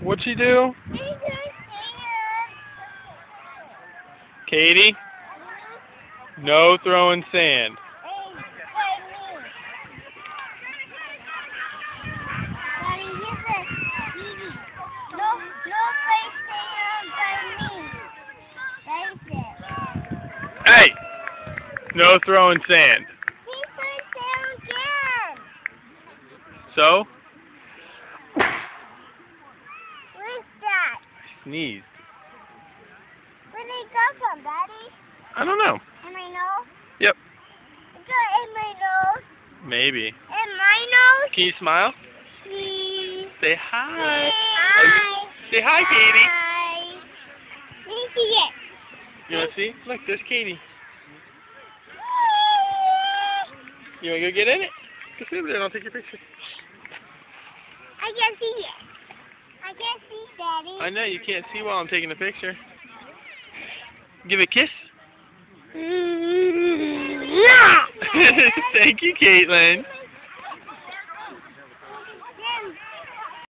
What'd she do? Katie? No throwing sand. Hey! No throwing sand. So? Where's that? I sneezed. Where did it come from, Daddy? I don't know. In my nose? Yep. Is it in my nose? Maybe. In my nose? Can you smile? Please. Say hi. Hi. Say hi, Katie. Hi. Let me see it. You want to see? Look, there's Katie. You want to go get in it? Go sit over there and I'll take your picture. I can't see it. I can't see, Daddy. I know, you can't see while I'm taking the picture. Give it a kiss. No. Thank you, Caitlin.